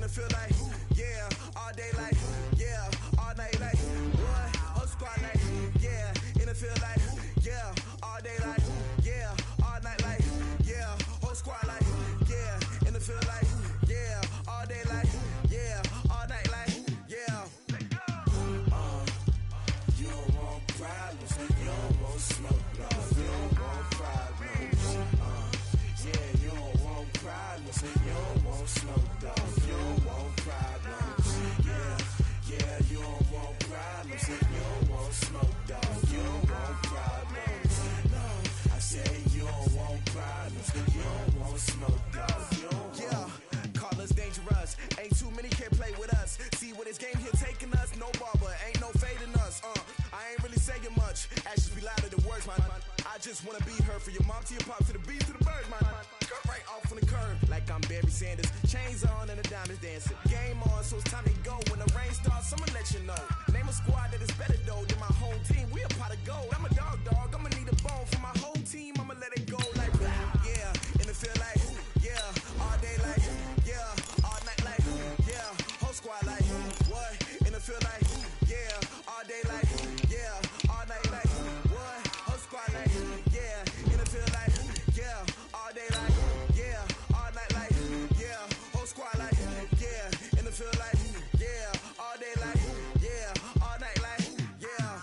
it feel like, yeah, all day like, yeah, all night like, what? Whole squad like, yeah, and it feel like, yeah, all day like, yeah, all night like, yeah, whole squad like, yeah, and it feel like, yeah, all day like, yeah, all night like, yeah. You don't want problems, you don't want smoke, no, you don't want problems. Yeah, you don't want problems, you don't want smoke, dog, you don't want problems. Yeah, you don't want problems, you don't want smoke, dog, you don't want problems. No, I say you don't want problems, you don't want smoke, dog, you don't want. Yeah, call us dangerous, ain't too many can play with us. See where this game here taking us, no barber, ain't no fading us. I ain't really saying much, actions be louder than words, man. I just wanna be heard from your mom to your pop to the beat to the birds, man. Skirt right off on the curb, like I'm Barry Sanders. Chains on and the diamonds dancing. Game on, so it's time to go. When the rain starts, I'ma let you know. Name a squad that is better though than my home team. We a pot of gold. I'm a dog, I'ma need a bone for my whole team. I'ma let it go like, yeah, and it feel like, yeah, all day like, yeah, all night like, yeah, whole squad like, what? And it feel like, yeah, all day like, yeah, all night like, what? Whole squad like, yeah, and it feel like, yeah, all day like, yeah, all night like, yeah, whole squad like, yeah, and it feel like, yeah, all day like, yeah, all night like, yeah.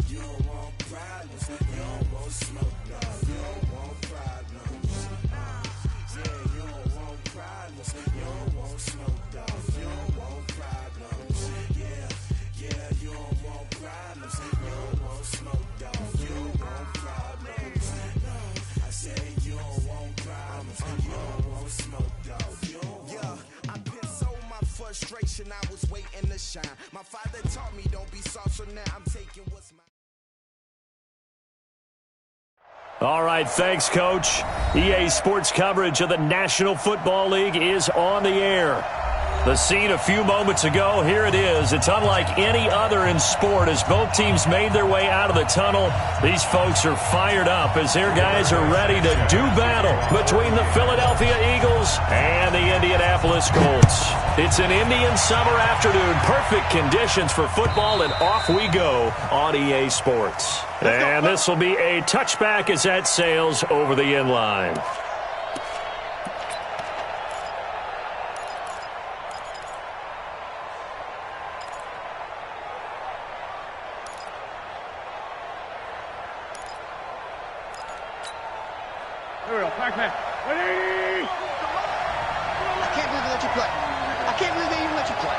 You don't want problems, you don't want smoke, no, you don't want problems. Yeah, you don't want problems, you don't want smoke, dog, you don't want problems. Yeah, you don't want problems, you don't want smoke, dog, you don't want problems. No, I say you don't want problems, you don't want smoke, dog, you don't want. Yeah, I pissed so my frustration, I was waiting to shine. My father taught me don't be soft, so now I'm taking what's mine. All right, thanks, Coach. EA Sports coverage of the National Football League is on the air. The scene a few moments ago, here it is. It's unlike any other in sport as both teams made their way out of the tunnel. These folks are fired up as their guys are ready to do battle between the Philadelphia Eagles and the Indianapolis Colts. It's an Indian summer afternoon, perfect conditions for football, and off we go on EA Sports. And this will be a touchback as that sails over the inline. Here we go, back man. Ready! I can't believe they let you play. I can't believe they even let you play.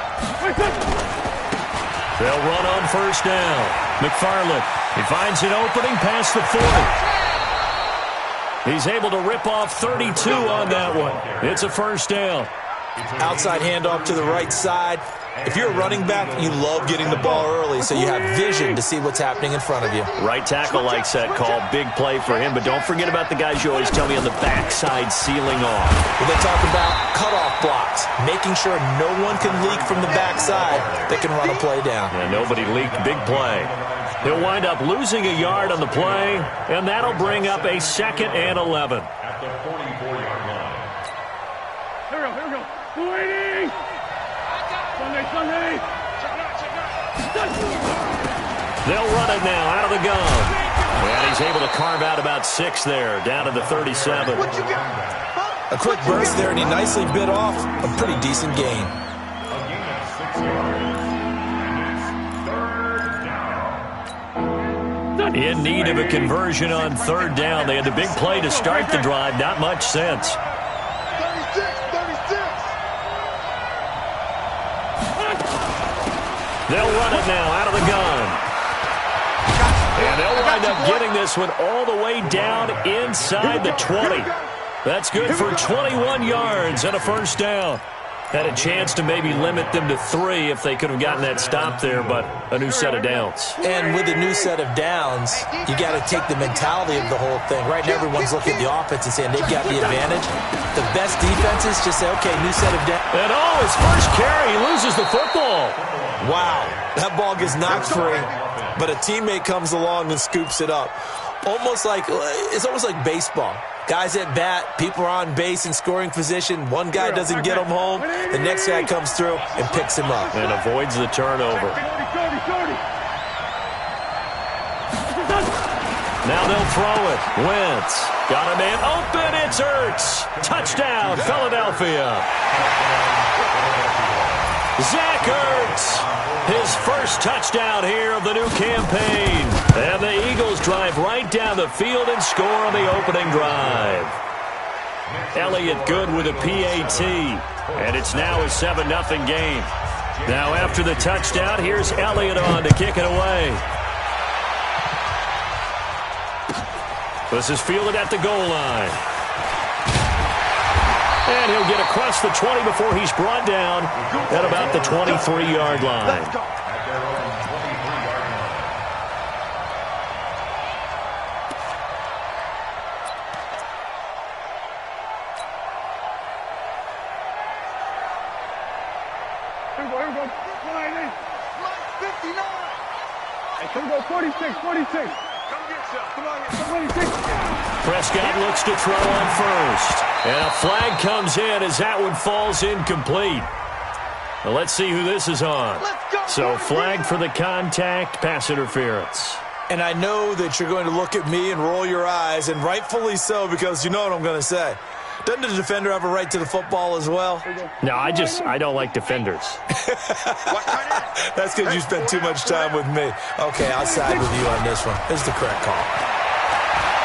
They'll run on first down. McFarland, he finds an opening past the 40. He's able to rip off 32 on that one. It's a first down. Outside handoff to the right side. If you're a running back, you love getting the ball early so you have vision to see what's happening in front of you. Right tackle likes that call. Big play for him, but don't forget about the guys you always tell me on the backside sealing off. When they talk about cutoff blocks, making sure no one can leak from the backside that can run a play down. Yeah, nobody leaked. Big play. He'll wind up losing a yard on the play, and that'll bring up a 2nd and 11. At the 44-yard line. Here we go. 280! Sunday! They'll run it now out of the gun. And he's able to carve out about 6 there, down to the 37. What you got? A quick burst there, and he nicely bit off a pretty decent gain. A gain of 6 yards. And it's 3rd down. In need of a conversion on 3rd down. They had the big play to start the drive. Not much sense. 36. They'll run it now out of the gun. And they'll wind up getting this one all the way down inside the 20. That's good for 21 yards and a first down. Had a chance to maybe limit them to 3 if they could have gotten that stop there, but a new set of downs. And with a new set of downs, you got to take the mentality of the whole thing. Right now, everyone's looking at the offense and saying they've got the advantage. The best defenses just say, okay, new set of downs. And his first carry, he loses the football. Wow, that ball gets knocked free, but a teammate comes along and scoops it up. It's almost like baseball. Guys at bat, people are on base in scoring position. One guy doesn't get him home. The next guy comes through and picks him up. And avoids the turnover. Now they'll throw it. Wentz got a man open. It's Ertz. Touchdown, Philadelphia. Zach Ertz. His first touchdown here of the new campaign. And the Eagles drive right down the field and score on the opening drive. Elliott good with a PAT. And it's now a 7-0 game. Now after the touchdown, here's Elliott on to kick it away. This is fielded at the goal line. And he'll get across the 20 before he's brought down at about the 23-yard line. Let's go. Here we go. Line 59. Hey, here we go. 46. Come get some. Come on, 26. Prescott looks to throw on first. And a flag comes in as that one falls incomplete. Well, let's see who this is on. So flag for the contact, pass interference. And I know that you're going to look at me and roll your eyes, and rightfully so, because you know what I'm going to say. Doesn't the defender have a right to the football as well? No, I don't like defenders. That's because you spend too much time with me. Okay, I'll side with you on this one. This is the correct call.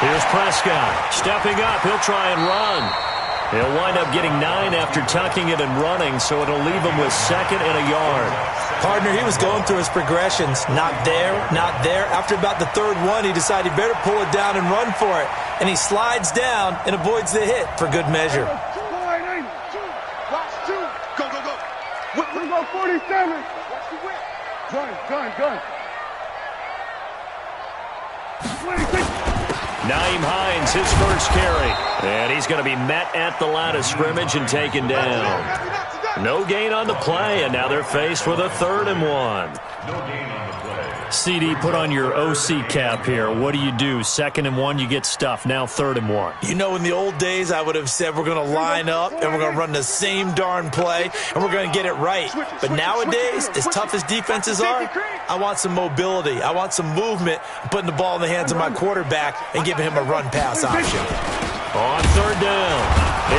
Here's Prescott. Stepping up, he'll try and run. He'll wind up getting 9 after tucking it and running, so it'll leave him with 2nd and a yard. Partner, he was going through his progressions. Not there, not there. After about the 3rd one, he decided he better pull it down and run for it. And he slides down and avoids the hit for good measure. Watch 2. Go. We go 47. Watch the whip. Gun. 26. Naeem Hines, his first carry. And he's going to be met at the line of scrimmage and taken down. No gain on the play, and now they're faced with a 3rd and 1. No gain on the play. CD, put on your OC cap here. What do you do? 2nd and 1, you get stuffed. Now 3rd and 1. You know, in the old days, I would have said we're going to line up and we're going to run the same darn play and we're going to get it right. But nowadays, as tough as defenses are, I want some mobility. I want some movement, putting the ball in the hands of my quarterback and giving him a run-pass option. On 3rd down,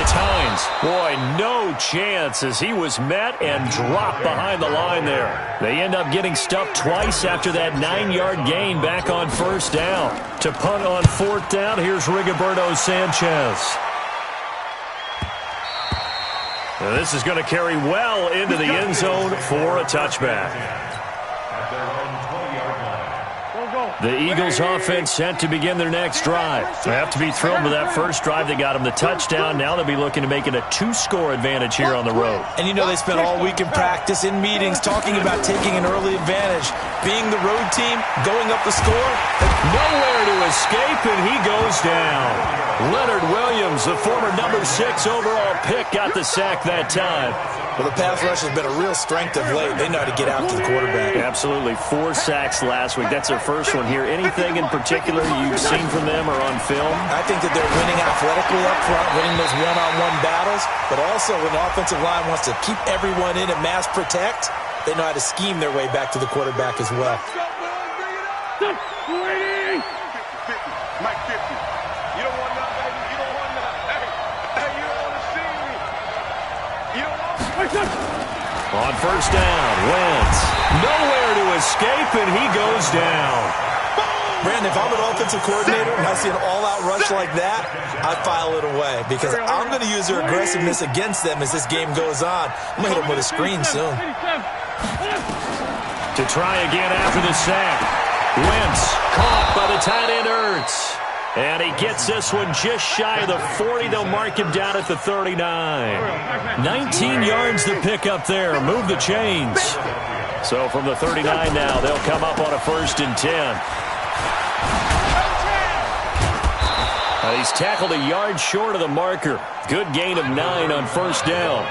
it's Hines. Boy, no chance as he was met and dropped behind the line there. They end up getting stuffed twice after that 9-yard gain back on 1st down. To punt on 4th down, here's Rigoberto Sanchez. Now this is going to carry well into the end zone for a touchback. At their own 20-yard line. The Eagles offense set to begin their next drive. They have to be thrilled with that first drive. They got them the touchdown. Now they'll be looking to make it a 2-score advantage here on the road. And you know they spent all week in practice, in meetings, talking about taking an early advantage. Being the road team, going up the score. Nowhere to escape, and he goes down. Leonard Williams, the former number 6 overall pick, got the sack that time. Well, the pass rush has been a real strength of late. They know how to get out to the quarterback. Absolutely. 4 sacks last week. That's their first one here. Anything in particular you've seen from them or on film? I think that they're winning athletically up front, winning those one-on-one battles, but also when the offensive line wants to keep everyone in and mass protect, they know how to scheme their way back to the quarterback as well. Mike 50. You don't want nothing, baby. You don't want nothing. Hey, you don't want to see me. You don't want On 1st down, Wentz. Nowhere to escape, and he goes down. Brandon, if I'm an offensive coordinator and I see an all-out rush like that, I file it away because I'm going to use their aggressiveness against them as this game goes on. I'm going to hit them with a screen soon. To try again after the sack. Wentz caught by the tight end Ertz. And he gets this one just shy of the 40. They'll mark him down at the 39. 19 yards to pick up there. Move the chains. So from the 39 now, they'll come up on a 1st and 10. He's tackled a yard short of the marker. Good gain of 9 on 1st down.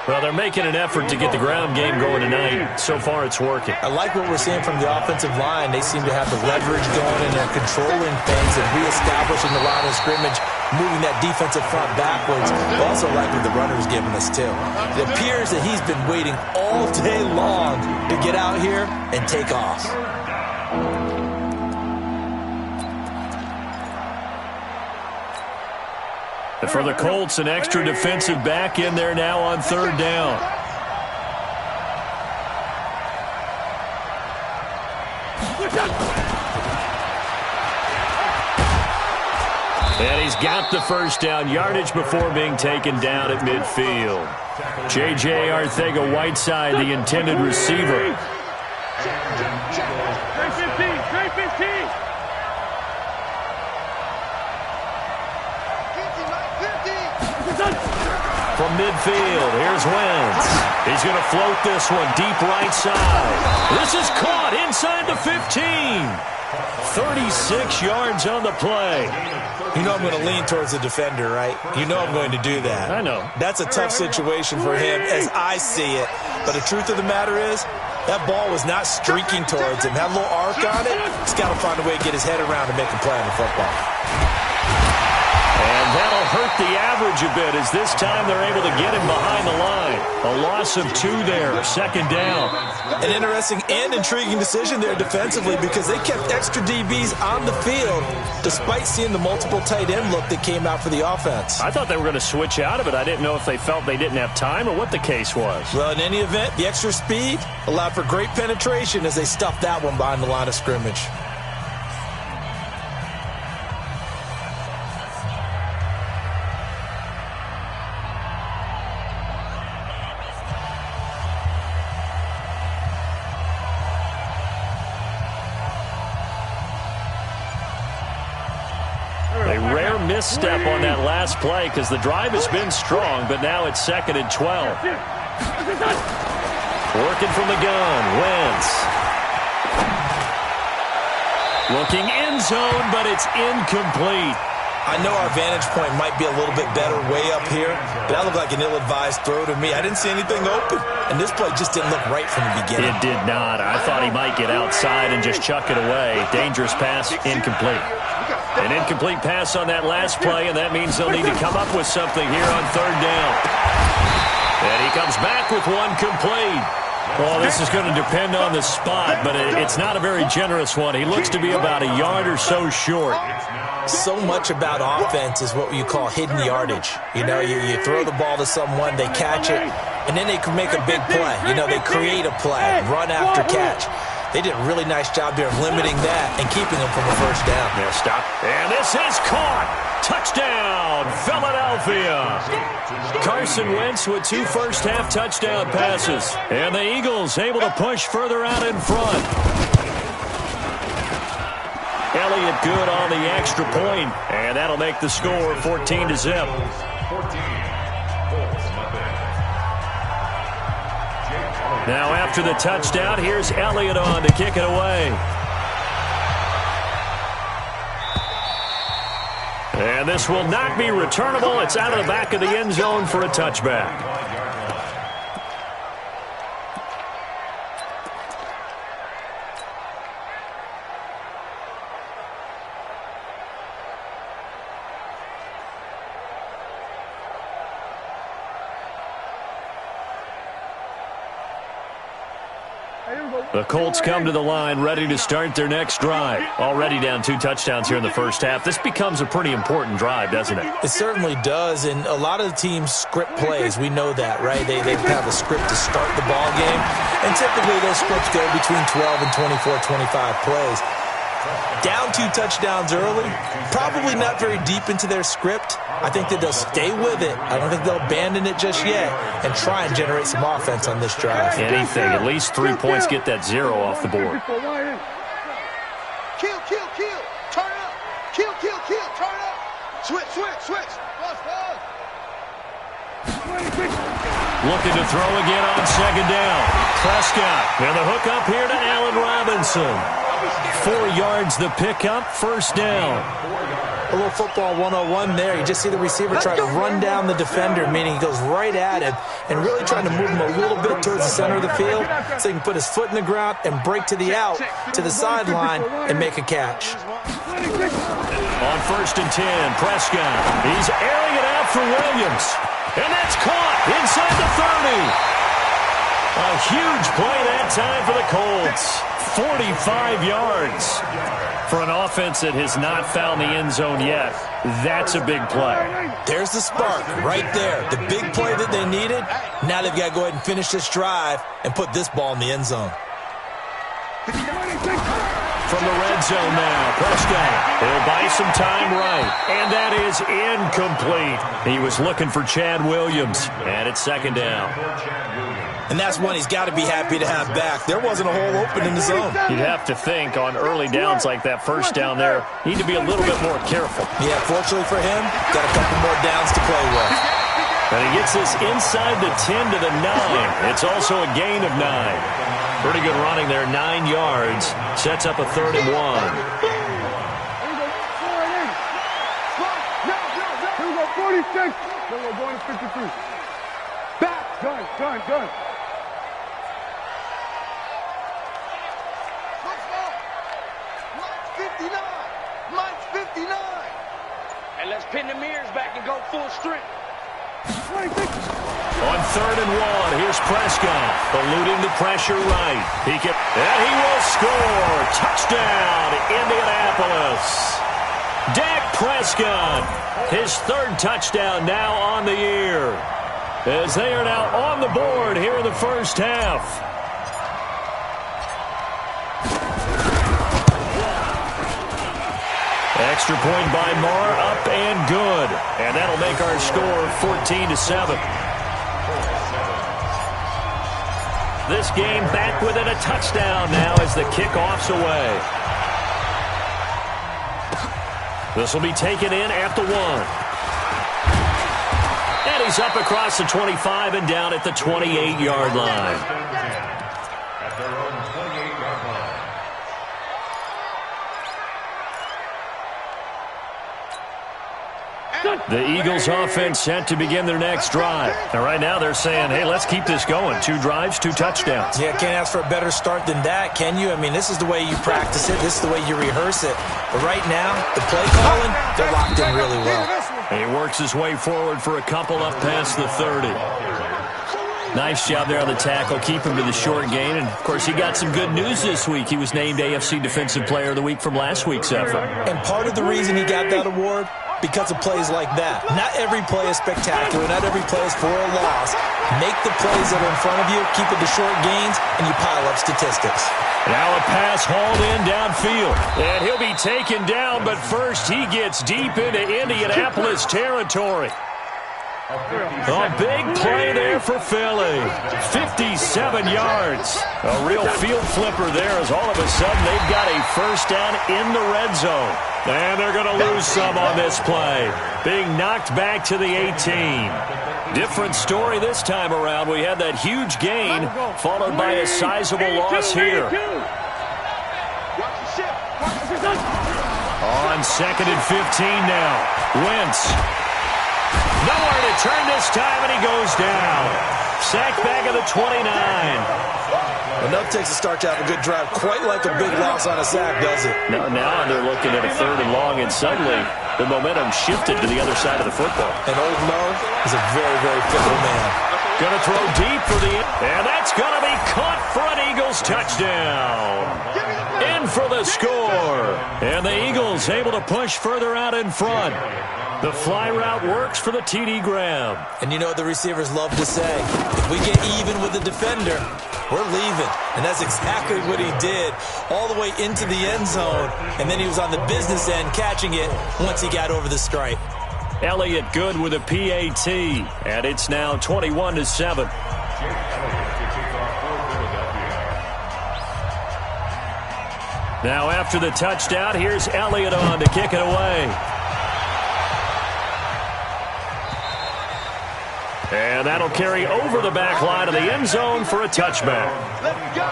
Well, they're making an effort to get the ground game going tonight. So far, it's working. I like what we're seeing from the offensive line. They seem to have the leverage going, and they're controlling things and reestablishing the line of scrimmage, moving that defensive front backwards. I also like what the runner's giving us, too. It appears that he's been waiting all day long to get out here and take off. For the Colts, an extra defensive back in there now on third down. And he's got the first down yardage before being taken down at midfield. J.J. Arcega-Whiteside, the intended receiver. Trey 15. From midfield, here's Wentz. He's going to float this one deep right side. This is caught inside the 15. 36 yards on the play. You know I'm going to lean towards the defender, right? You know I'm going to do that. I know. That's a tough situation for him as I see it. But the truth of the matter is, that ball was not streaking towards him. Had a little arc on it. He's got to find a way to get his head around and make a play on the football. And that'll hurt the average a bit as this time they're able to get him behind the line. A loss of 2 there, second down. An interesting and intriguing decision there defensively because they kept extra DBs on the field despite seeing the multiple tight end look that came out for the offense. I thought they were going to switch out of it. I didn't know if they felt they didn't have time or what the case was. Well, in any event, the extra speed allowed for great penetration as they stuffed that one behind the line of scrimmage. Misstep on that last play because the drive has been strong, but now it's 2nd and 12. Working from the gun, Wentz. Looking end zone, but it's incomplete. I know our vantage point might be a little bit better way up here, but that looked like an ill-advised throw to me. I didn't see anything open, and this play just didn't look right from the beginning. It did not. I thought he might get outside and just chuck it away. Dangerous pass, incomplete. An incomplete pass on that last play, and that means they'll need to come up with something here on third down. And he comes back with one complete. Well, this is going to depend on the spot, but it's not a very generous one. He looks to be about a yard or so short. So much about offense is what you call hidden yardage. You know, you throw the ball to someone, they catch it, and then they can make a big play. You know, they create a play, run after catch. They did a really nice job there of limiting that and keeping them from a first down. Yeah, stop. And this is caught. Touchdown, Philadelphia. Carson Wentz with 2 first-half touchdown passes. And the Eagles able to push further out in front. Elliott good on the extra point, and that'll make the score 14-0. Now after the touchdown, here's Elliott on to kick it away. And this will not be returnable. It's out of the back of the end zone for a touchback. The Colts come to the line ready to start their next drive. Already down 2 touchdowns here in the first half. This becomes a pretty important drive, doesn't it? It certainly does, and a lot of the teams script plays. We know that, right? They have a script to start the ball game, and typically those scripts go between 12 and 24, 25 plays. Down 2 touchdowns early, probably not very deep into their script. I think that they'll stay with it. I don't think they'll abandon it just yet and try and generate some offense on this drive. Anything, at least 3 points, get that 0 off the board. Kill, turn up. Kill, turn up. Switch. Looking to throw again on 2nd down. Prescott, and the hook up here to Allen Robinson. 4 yards the pickup, first down. A little football 101 there. You just see the receiver try to run down the defender, meaning he goes right at him and really trying to move him a little bit towards the center of the field so he can put his foot in the ground and break to the out, to the sideline, and make a catch. On first and 10, Prescott. He's airing it out for Williams. And that's caught inside the 30. A huge play that time for the Colts. 45 yards. For an offense that has not found the end zone yet, that's a big play. There's the spark right there. The big play that they needed. Now they've got to go ahead and finish this drive and put this ball in the end zone. From the red zone now, Prescott. He'll buy some time right. And that is incomplete. He was looking for Chad Williams. And it's second down. And that's one he's got to be happy to have back. There wasn't a hole open in the zone. You'd have to think on early downs like that first down there, need to be a little bit more careful. Yeah, fortunately for him, got a couple more downs to play with. And he gets this inside the 10 to the 9. It's also a gain of 9. Pretty good running there, 9 yards. Sets up a 3rd and 1. Here we go, 46. Then we're going to 53. Back, done. Mike's 59. And let's pin the mirrors back and go full strength. 26. On 3rd and 1, here's Prescott, eluding the pressure right. And he will score. Touchdown, Indianapolis. Dak Prescott, his 3rd touchdown now on the year. As they are now on the board here in the first half. Extra point by Marr, up and good. And that'll make our score 14-7. This game back within a touchdown now as the kickoff's away. This will be taken in at the 1. And he's up across the 25 and down at the 28-yard line. The Eagles offense set to begin their next drive. And right now they're saying, hey, let's keep this going. 2 drives, 2 touchdowns. Yeah, can't ask for a better start than that, can you? I mean, this is the way you practice it. This is the way you rehearse it. But right now, the play calling, they're locked in really well. And he works his way forward for a couple up past the 30. Nice job there on the tackle. Keep him to the short gain. And, of course, he got some good news this week. He was named AFC Defensive Player of the Week from last week's effort. And part of the reason he got that award, because of plays like that. Not every play is spectacular. Not every play is for a loss. Make the plays that are in front of you, keep it to short gains, and you pile up statistics. Now a pass hauled in downfield. And he'll be taken down, but first he gets deep into Indianapolis territory. A big play there for Philly. 57 yards. A real field flipper there as all of a sudden they've got a first down in the red zone. And they're going to lose some on this play. Being knocked back to the 18. Different story this time around. We had that huge gain followed by a sizable loss here. On 2nd and 15 now. Wentz. Nowhere to turn this time, and he goes down. Sacked back at the 29. Enough takes a start to have a good drive. Quite like a big loss on a sack, does it? Now they're looking at a 3rd and long, and suddenly the momentum shifted to the other side of the football. And old Mo is a very, very fickle man. Going to throw deep for the... And that's going to be caught for an Eagles touchdown. In for the score. And the Eagles able to push further out in front. The fly route works for the TD Graham. And you know what the receivers love to say? If we get even with the defender, we're leaving. And that's exactly what he did all the way into the end zone. And then he was on the business end catching it once he got over the stripe. Elliott good with a PAT. And it's now 21-7. Now after the touchdown, here's Elliott on to kick it away. And that'll carry over the back line of the end zone for a touchback. Let's go.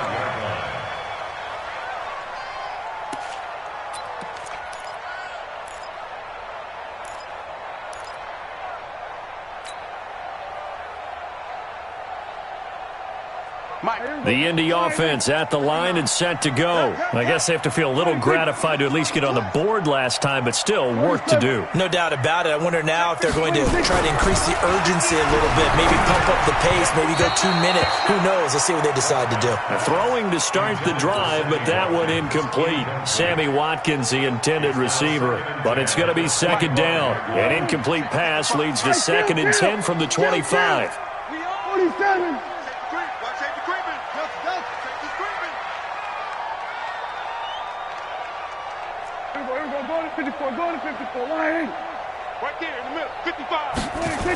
The Indy offense at the line and set to go. I guess they have to feel a little gratified to at least get on the board last time, but still work to do. No doubt about it. I wonder now if they're going to try to increase the urgency a little bit, maybe pump up the pace, maybe go 2 minutes. Who knows? Let's see what they decide to do. Throwing to start the drive, but that one incomplete. Sammy Watkins, the intended receiver, but it's going to be second down. An incomplete pass leads to 2nd and 10 from the 25. 47. Go to 54, go to 54, line. Right there in the middle, 55. 26.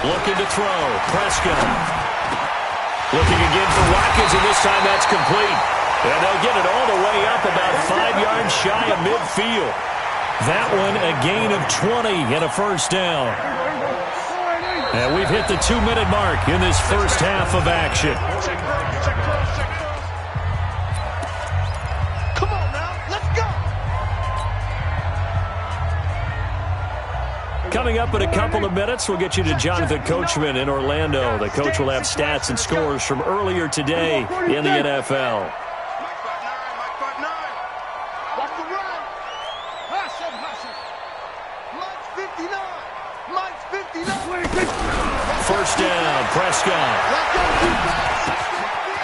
Looking to throw, Prescott. Looking again for Watkins, and this time that's complete. And they'll get it all the way up about 5 yards shy of midfield. That one a gain of 20 and a first down. And we've hit the 2-minute mark in this first half of action. Coming up in a couple of minutes, we'll get you to Jonathan Coachman in Orlando. The coach will have stats and scores from earlier today in the NFL. First down, Prescott.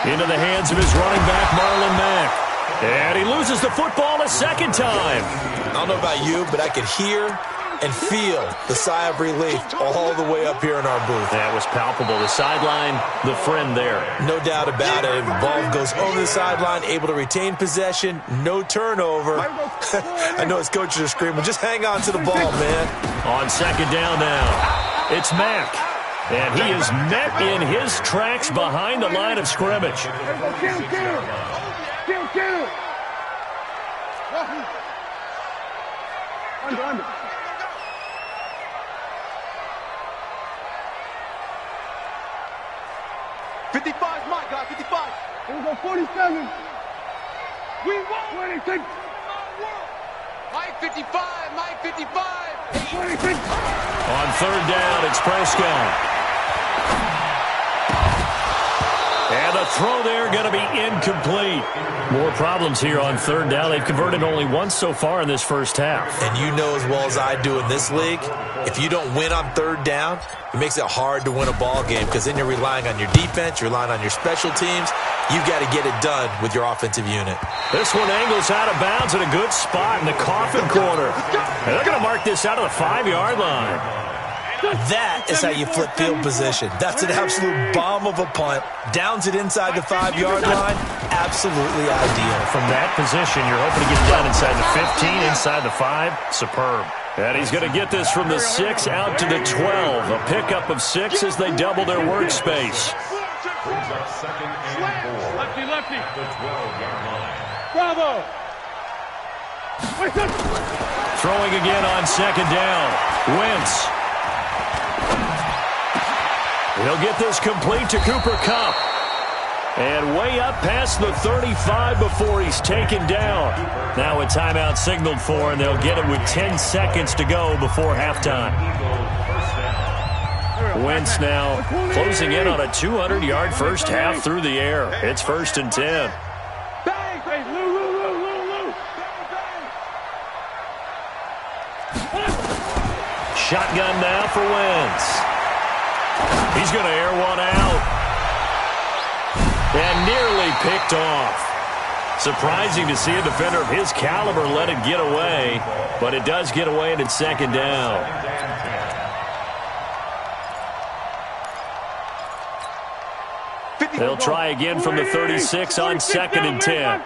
Into the hands of his running back, Marlon Mack. And he loses the football a second time. I don't know about you, but I could hear and feel the sigh of relief all the way up here in our booth. That was palpable. The sideline, the friend there. No doubt about it. The ball goes over the sideline, able to retain possession, no turnover. I know his coaches are screaming, just hang on to the ball, man. On second down now, it's Mack. And he is met in his tracks behind the line of scrimmage. Under. 55, my guy, 55. Here we go, 47. We won. 26. Mike 55, Mike 55. 26. On third down, it's Prescott. And the throw there going to be incomplete. More problems here on third down. They've converted only once so far in this first half. And you know as well as I do in this league, if you don't win on third down, it makes it hard to win a ball game because then you're relying on your defense, you're relying on your special teams. You've got to get it done with your offensive unit. This one angles out of bounds at a good spot in the coffin corner. And they're going to mark this out of the 5-yard line. That is how you flip field position. That's an absolute bomb of a punt. Downs it inside the 5-yard line. Absolutely ideal. From that position, you're hoping to get it done inside the 15, inside the 5. Superb. And he's going to get this from the 6 out to the 12. A pickup of 6 as they double their workspace. Lefty, lefty. Bravo. Throwing again on second down. Wentz. He'll get this complete to Cooper Kupp. And way up past the 35 before he's taken down. Now a timeout signaled for, and they'll get it with 10 seconds to go before halftime. Wentz now closing in on a 200-yard first half through the air. It's 1st and 10. Shotgun now for Wentz. He's going to air one out. And nearly picked off. Surprising to see a defender of his caliber let it get away. But it does get away, and it's second down. They'll try again from the 36 on 2nd and 10. Check 99.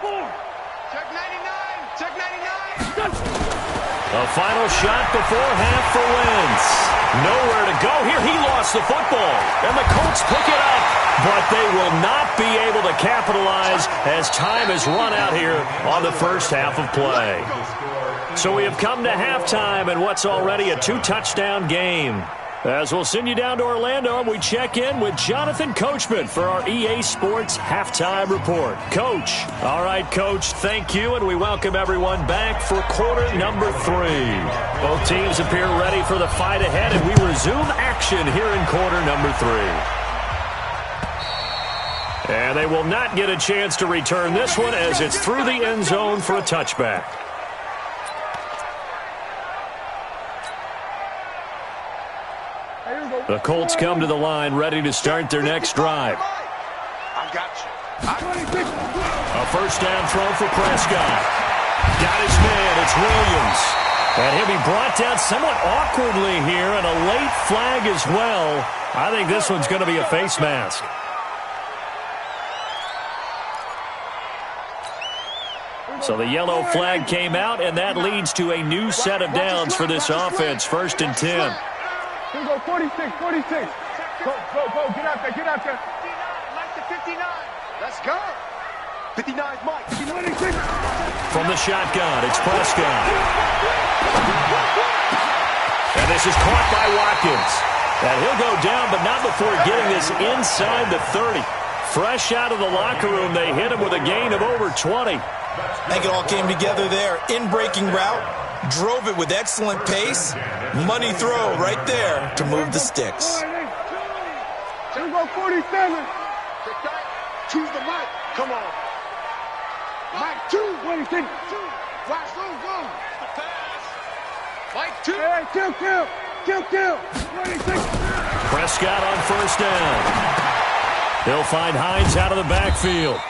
Check 99. A final shot before half for Wentz. Nowhere to go here. He lost the football. And the Colts pick it up. But they will not be able to capitalize as time has run out here on the first half of play. So we have come to halftime in what's already a 2-touchdown game. As we'll send you down to Orlando, we check in with Jonathan Coachman for our EA Sports Halftime Report. Coach. All right, Coach, thank you, and we welcome everyone back for quarter number 3. Both teams appear ready for the fight ahead, and we resume action here in quarter number 3. And they will not get a chance to return this one as it's through the end zone for a touchback. The Colts come to the line ready to start their next drive. I got you. A first down throw for Prescott. Got his man. It's Williams. And he'll be brought down somewhat awkwardly here, and a late flag as well. I think this one's going to be a face mask. So the yellow flag came out, and that leads to a new set of downs for this offense. 1st and 10. Here we go, 46. Go, get out there, get out there. 59, Mike to 59. Let's go. 59 is Mike. 56. From the shotgun, it's Prescott. And this is caught by Watkins. And he'll go down, but not before getting this inside the 30. Fresh out of the locker room, they hit him with a gain of over 20. I think it all came together there. In-breaking route, drove it with excellent pace. Money throw right there to move the sticks. Here we go, 47. Choose the Mike. Come on. Mike 2. 26. Watch those go. The pass. Mike 2. Hey, kill. 26. Prescott on first down. He'll find Hines out of the backfield.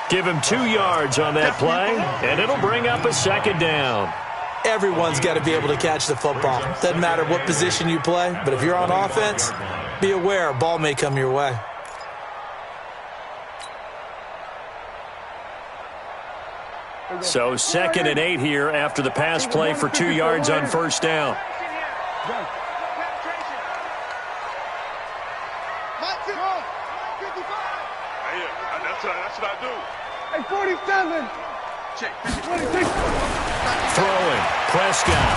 Give him 2 yards on that play, and it'll bring up a second down. Everyone's got to be able to catch the football. Doesn't matter what position you play, but if you're on offense, be aware a ball may come your way. So 2nd and 8 here after the pass play for 2 yards on first down. That's what I do. Hey, 47. Check. 26. Throwing. Prescott.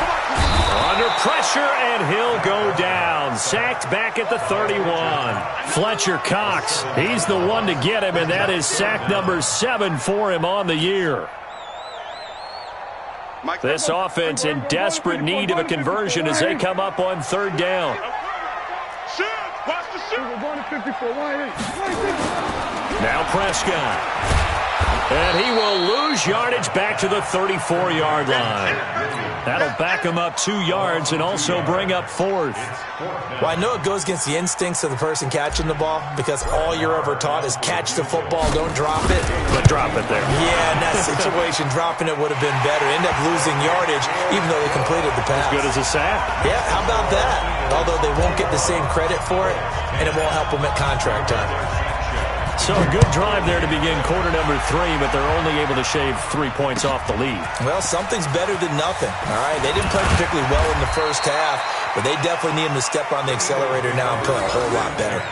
Under pressure, and he'll go down. Sacked back at the 31. Fletcher Cox. He's the one to get him, and that is sack number 7 for him on the year. This offense in desperate need of a conversion as they come up on 3rd down. Now Prescott. And he will lose yardage back to the 34-yard line. That'll back him up 2 yards and also bring up 4th. Well, I know it goes against the instincts of the person catching the ball because all you're ever taught is catch the football, don't drop it. But drop it there. Yeah, in that situation, dropping it would have been better. End up losing yardage even though they completed the pass. As good as a sack. Yeah, how about that? Although they won't get the same credit for it, and it won't help them at contract time. So a good drive there to begin quarter number 3, but they're only able to shave 3 points off the lead. Well, something's better than nothing, all right? They didn't play particularly well in the first half, but they definitely need them to step on the accelerator now and play a whole lot better.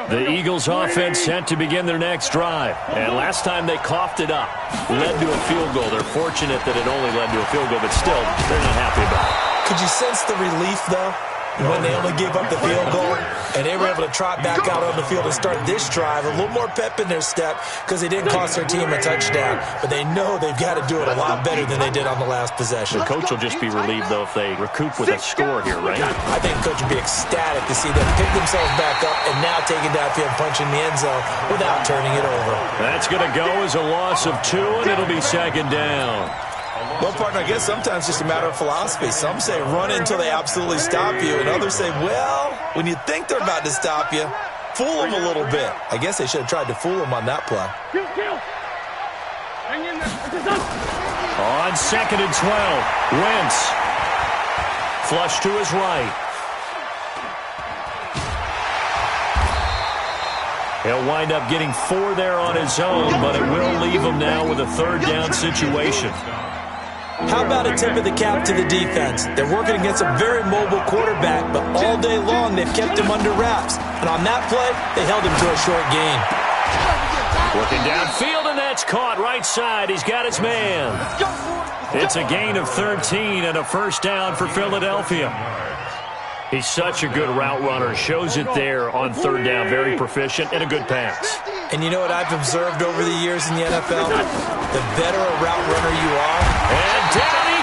The Eagles offense set to begin their next drive. And last time they coughed it up, led to a field goal. They're fortunate that it only led to a field goal, but still, they're not happy about it. Could you sense the relief, though, when they only gave up the field goal and they were able to trot back out on the field and start this drive? A little more pep in their step because they didn't cost their team a touchdown, but they know they've got to do it a lot better than they did on the last possession. The coach will just be relieved, though, if they recoup with a score here, right? I think the coach would be ecstatic to see them pick themselves back up and now take it downfield and punch in the end zone without turning it over. That's going to go as a loss of 2, and it'll be 2nd down. Well, partner, I guess sometimes it's just a matter of philosophy. Some say run until they absolutely stop you, and others say, well, when you think they're about to stop you, fool them a little bit. I guess they should have tried to fool them on that play. On 2nd and 12, Wentz. Flush to his right. He'll wind up getting 4 there on his own, but it will leave him now with a 3rd down situation. How about a tip of the cap to the defense? They're working against a very mobile quarterback, but all day long they've kept him under wraps. And on that play, they held him to a short gain. Working downfield, and that's caught right side. He's got his man. It's a gain of 13 and a first down for Philadelphia. He's such a good route runner. Shows it there on 3rd down. Very proficient and a good pass. And you know what I've observed over the years in the NFL? The better a route runner you are, and down he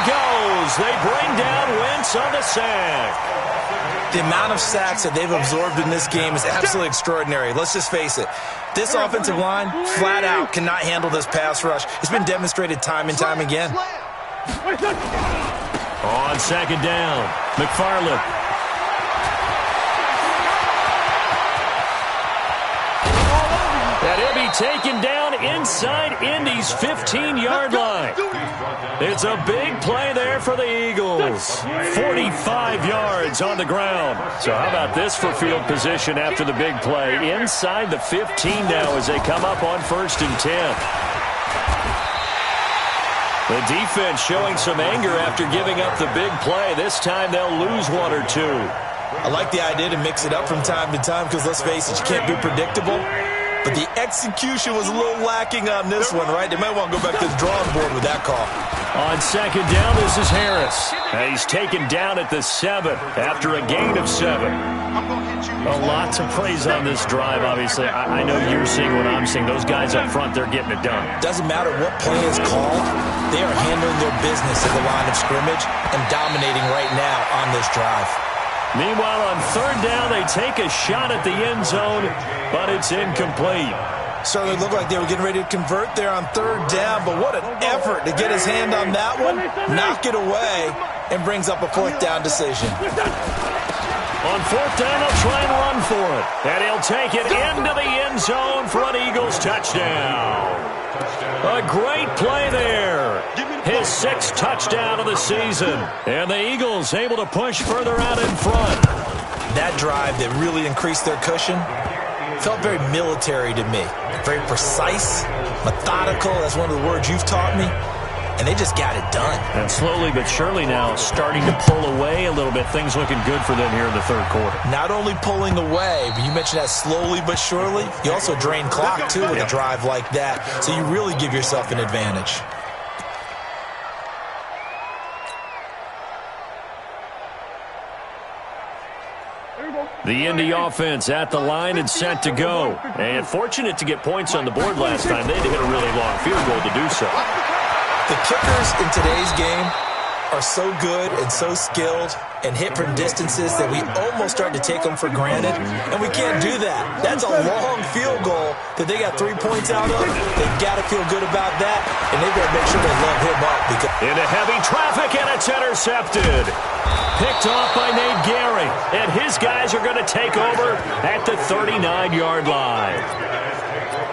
Eagles. They bring down Wentz on the sack. The amount of sacks that they've absorbed in this game is absolutely extraordinary. Let's just face it. This offensive line, flat out, cannot handle this pass rush. It's been demonstrated time and time again. On second down, McFarland. And he'll be taken down inside Indy's 15-yard line. It's a big play there for the Eagles. 45 yards on the ground. So how about this for field position after the big play? Inside the 15 now as they come up on 1st and 10. The defense showing some anger after giving up the big play. This time they'll lose 1 or 2. I like the idea to mix it up from time to time because, let's face it, you can't be predictable. But the execution was a little lacking on this one, right? They might want to go back to the drawing board with that call. On second down, this is Harris. He's taken down at the 7 after a gain of 7. A lot to praise on this drive, obviously. I know you're seeing what I'm seeing. Those guys up front, they're getting it done. Doesn't matter what play is called. They are handling their business at the line of scrimmage and dominating right now on this drive. Meanwhile, on 3rd down, they take a shot at the end zone, but it's incomplete. Certainly looked like they were getting ready to convert there on 3rd down, but what an effort to get his hand on that one, knock it away, and brings up a 4th down decision. On 4th down, they'll try and run for it. And he'll take it into the end zone for an Eagles touchdown. A great play there. His 6th touchdown of the season. And the Eagles able to push further out in front. That drive that really increased their cushion felt very military to me. Very precise, methodical. That's one of the words you've taught me. And they just got it done. And slowly but surely now starting to pull away a little bit. Things looking good for them here in the 3rd quarter. Not only pulling away, but you mentioned that slowly but surely. You also drain clock, too, with a drive like that. So you really give yourself an advantage. The Indy offense at the line and set to go. And fortunate to get points on the board last time. They had to hit a really long field goal to do so. The kickers in today's game are so good and so skilled and hit from distances that we almost start to take them for granted, and we can't do that. That's a long field goal that they got 3 points out of. They've got to feel good about that, and they've got to make sure they love him up. Into heavy traffic, and it's intercepted. Picked off by Nate Gehring, and his guys are going to take over at the 39-yard line.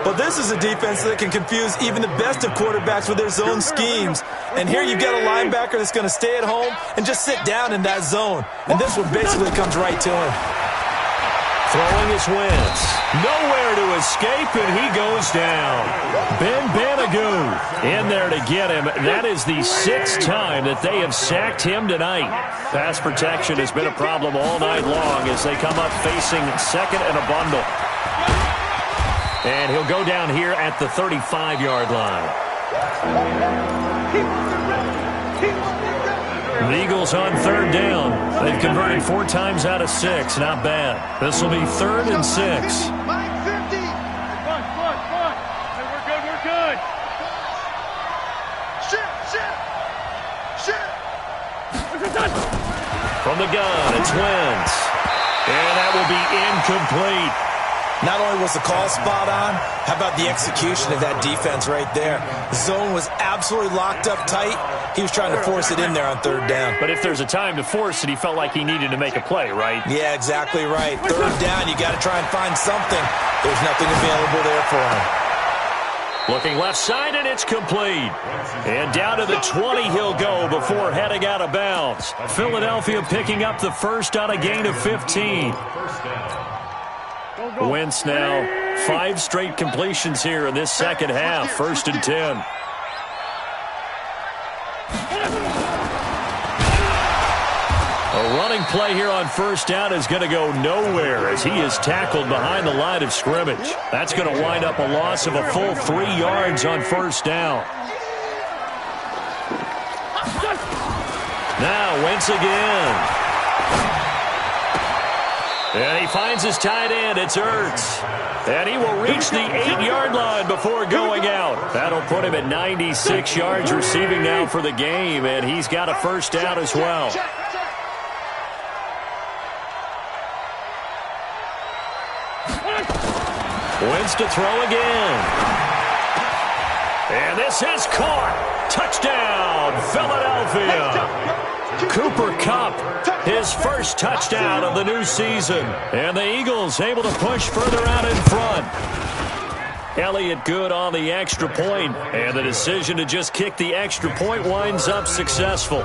But this is a defense that can confuse even the best of quarterbacks with their zone schemes. And here you've got a linebacker that's going to stay at home and just sit down in that zone. And this one basically comes right to him. Throwing his Wentz. Nowhere to escape, and he goes down. Ben Banagoo in there to get him. That is the 6th time that they have sacked him tonight. Pass protection has been a problem all night long as they come up facing 2nd and a bundle. And he'll go down here at the 35-yard line. The Eagles on 3rd down. They've converted 4 times out of 6. Not bad. This will be 3rd and 6. We're good, we're good. Shit. From the gun, it's Wentz. And that will be incomplete. Not only was the call spot on, how about the execution of that defense right there? The zone was absolutely locked up tight. He was trying to force it in there on 3rd down. But if there's a time to force it, he felt like he needed to make a play, right? Yeah, exactly right. 3rd down, you got to try and find something. There's nothing available there for him. Looking left side, and it's complete. And down to the 20 he'll go before heading out of bounds. Philadelphia picking up the first on a gain of 15. Wentz now 5 straight completions here in this 2nd half. 1st and 10. A running play here on 1st down is going to go nowhere as he is tackled behind the line of scrimmage. That's going to wind up a loss of a full 3 yards on 1st down. Now Wentz again. And he finds his tight end. It's Ertz. And he will reach the 8-yard line before going out. That'll put him at 96 yards receiving now for the game, and he's got a first down as well. Wins to throw again. And this is caught. Touchdown, Philadelphia. Cooper Kupp, his first touchdown of the new season. And the Eagles able to push further out in front. Elliott good on the extra point, and the decision to just kick the extra point winds up successful.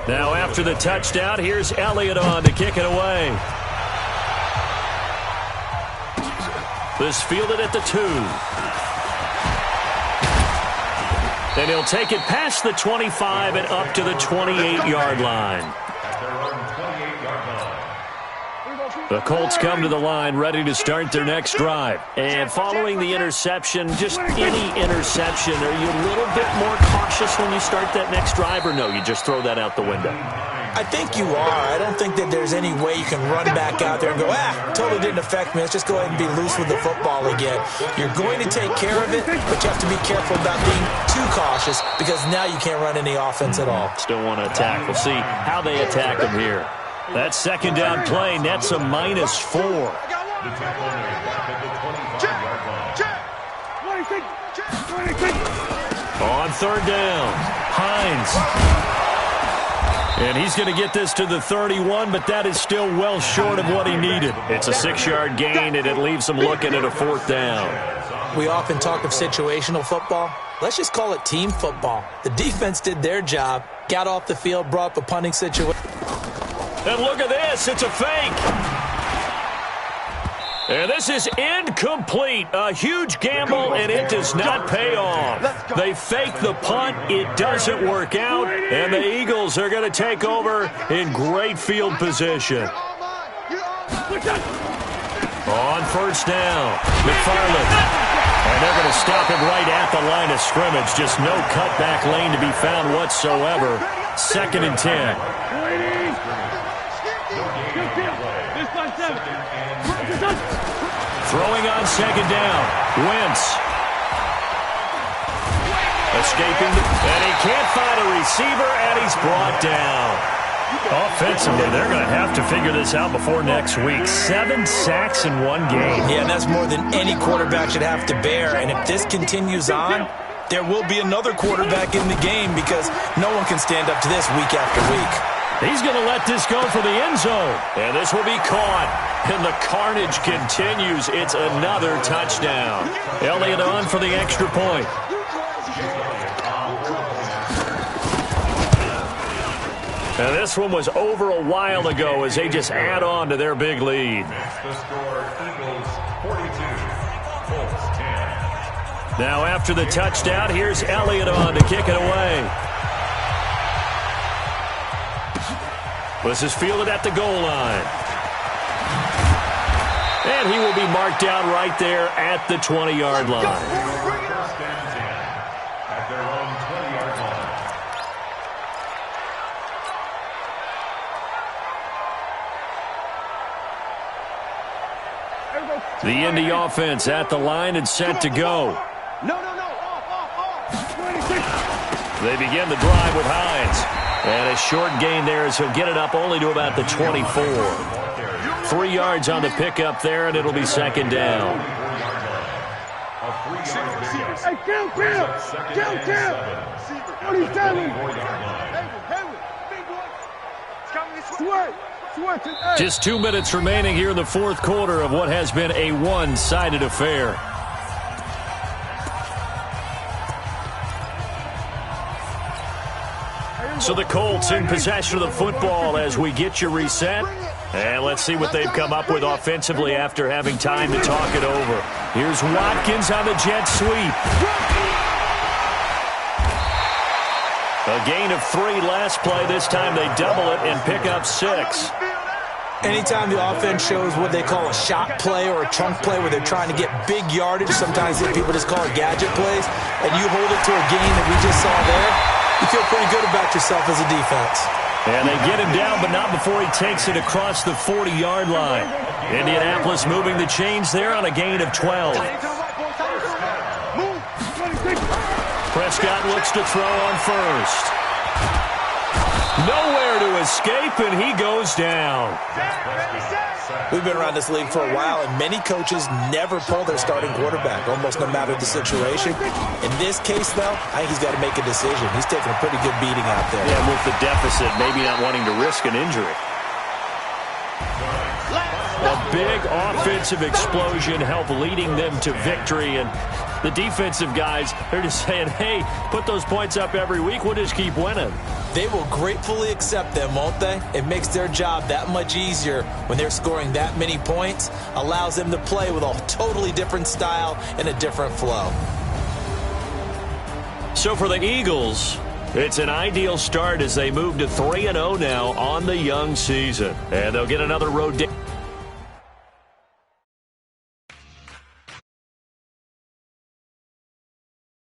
Now after the touchdown, here's Elliott on to kick it away. This fielded at the 2. And he'll take it past the 25 and up to the 28-yard line. The Colts come to the line ready to start their next drive. And following the interception, just any interception, are you a little bit more cautious when you start that next drive, or no, you just throw that out the window? I think you are. I don't think that there's any way you can run back out there and go, totally didn't affect me. Let's just go ahead and be loose with the football again. You're going to take care of it, but you have to be careful about being too cautious because now you can't run any offense at all. Still want to attack. We'll see how they attack them here. That second down play nets a -4. On third down, Hines. And he's going to get this to the 31, but that is still well short of what he needed. It's a 6-yard gain, and it leaves him looking at a 4th down. We often talk of situational football. Let's just call it team football. The defense did their job, got off the field, brought up a punting situation. And look at this. It's a fake. And this is incomplete. A huge gamble, and it does not pay off. They fake the punt. It doesn't work out, and the Eagles are going to take over in great field position. On first down, McFarland. And they're going to stop him right at the line of scrimmage. Just no cutback lane to be found whatsoever. 2nd and 10. Throwing on 2nd down. Wentz. Escaping, and he can't find a receiver, and he's brought down. Offensively, they're going to have to figure this out before next week. 7 sacks in one game. Yeah, that's more than any quarterback should have to bear. And if this continues on, there will be another quarterback in the game because no one can stand up to this week after week. He's going to let this go for the end zone. And this will be caught. And the carnage continues. It's another touchdown. Elliott on for the extra point. And this one was over a while ago as they just add on to their big lead. The score, Eagles 42, Colts 10. Now after the touchdown, here's Elliott on to kick it away. This is fielded at the goal line. And he will be marked down right there at the 20-yard line. First and 10 at their own 20-yard line. The Indy offense at the line and set to go. No. Off. They begin the drive with Hines. And a short gain there as he'll get it up only to about the 24. 3 yards on the pickup there, and it'll be 2nd down. Hey, kill. What are you telling me? Just 2 minutes remaining here in the 4th quarter of what has been a one-sided affair. So the Colts in possession of the football as we get you reset. And let's see what they've come up with offensively after having time to talk it over. Here's Watkins on the jet sweep. A gain of 3 last play. This time they double it and pick up 6. Anytime the offense shows what they call a shot play or a trunk play where they're trying to get big yardage, sometimes people just call it gadget plays, and you hold it to a gain that we just saw there, you feel pretty good about yourself as a defense. And they get him down, but not before he takes it across the 40-yard line. Indianapolis moving the chains there on a gain of 12. Prescott looks to throw on first. Nowhere to escape, and he goes down. We've been around this league for a while, and many coaches never pull their starting quarterback, almost no matter the situation. In this case, though, I think he's got to make a decision. He's taking a pretty good beating out there. Yeah, with the deficit, maybe not wanting to risk an injury. A big offensive explosion helped leading them to victory, and the defensive guys, they're just saying, hey, put those points up every week, we'll just keep winning. They will gratefully accept them, won't they? It makes their job that much easier when they're scoring that many points, allows them to play with a totally different style and a different flow. So for the Eagles, it's an ideal start as they move to 3-0 now on the young season. And they'll get another road.